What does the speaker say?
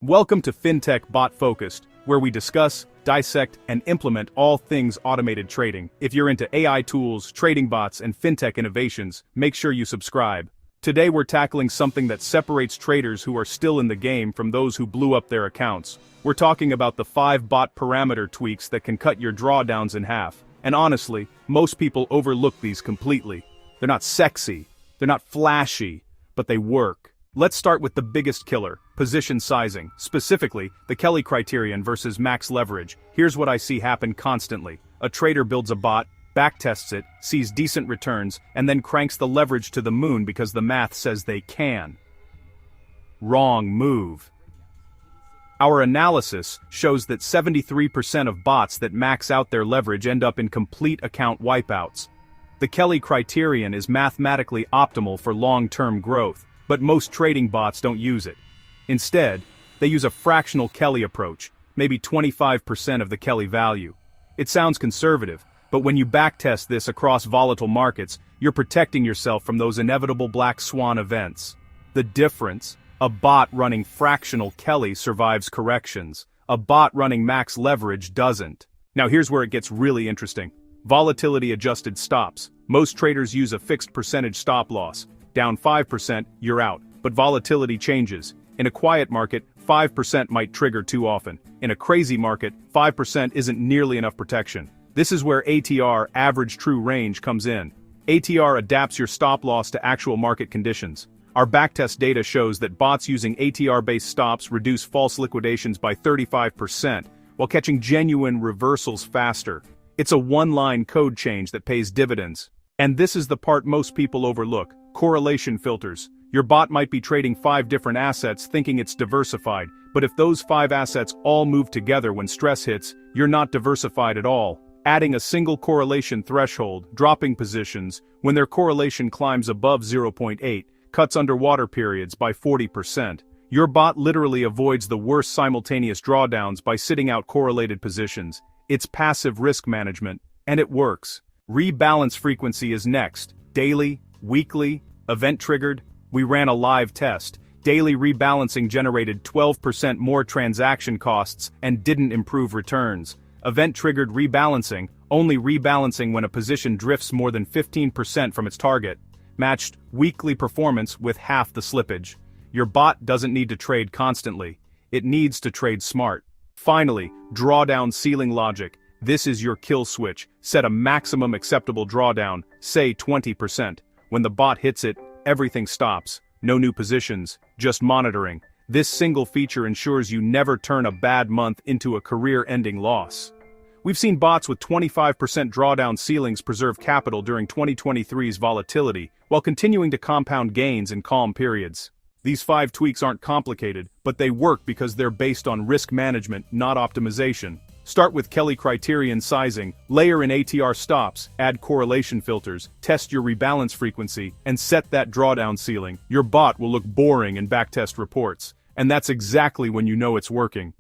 Welcome to FinTech Bot Focused, where we discuss, dissect, and implement all things automated trading. If you're into AI tools, trading bots, and FinTech innovations, make sure you subscribe. Today we're tackling something that separates traders who are still in the game from those who blew up their accounts. We're talking about the 5 bot parameter tweaks that can cut your drawdowns in half. And honestly, most people overlook these completely. They're not sexy, they're not flashy, but they work. Let's start with the biggest killer, position sizing, specifically the Kelly criterion versus max leverage. Here's what I see happen constantly. A trader builds a bot, backtests it, sees decent returns, and then cranks the leverage to the moon because the math says they can. Wrong move. Our analysis shows that 73% of bots that max out their leverage end up in complete account wipeouts. The Kelly criterion is mathematically optimal for long-term growth, but most trading bots don't use it. Instead, they use a fractional Kelly approach, maybe 25% of the Kelly value. It sounds conservative, but when you backtest this across volatile markets, you're protecting yourself from those inevitable black swan events. The difference: a bot running fractional Kelly survives corrections. A bot running max leverage doesn't. Now here's where it gets really interesting. Volatility-adjusted stops. Most traders use a fixed percentage stop loss. Down 5%, you're out, but volatility changes. In a quiet market, 5% might trigger too often. In a crazy market, 5% isn't nearly enough protection. This is where ATR, average true range, comes in. ATR adapts your stop loss to actual market conditions. Our backtest data shows that bots using ATR-based stops reduce false liquidations by 35%, while catching genuine reversals faster. It's a one-line code change that pays dividends. And this is the part most people overlook: correlation filters. Your bot might be trading 5 different assets thinking it's diversified, but if those 5 assets all move together when stress hits, you're not diversified at all. Adding a single correlation threshold, dropping positions, when their correlation climbs above 0.8, cuts underwater periods by 40%. Your bot literally avoids the worst simultaneous drawdowns by sitting out correlated positions. It's passive risk management, and it works. Rebalance frequency is next. Daily, weekly, event-triggered. We ran a live test. Daily rebalancing generated 12% more transaction costs and didn't improve returns. Event-triggered rebalancing, only rebalancing when a position drifts more than 15% from its target, matched weekly performance with half the slippage. Your bot doesn't need to trade constantly. It needs to trade smart. Finally, Drawdown Ceiling Logic. This is your kill switch. Set a maximum acceptable drawdown, say 20%. When the bot hits it, everything stops. No new positions, just monitoring. This single feature ensures you never turn a bad month into a career-ending loss. We've seen bots with 25% drawdown ceilings preserve capital during 2023's volatility, while continuing to compound gains in calm periods. These 5 tweaks aren't complicated, but they work because they're based on risk management, not optimization. Start with Kelly Criterion Sizing, layer in ATR stops, add correlation filters, test your rebalance frequency, and set that drawdown ceiling. Your bot will look boring in backtest reports, and that's exactly when you know it's working.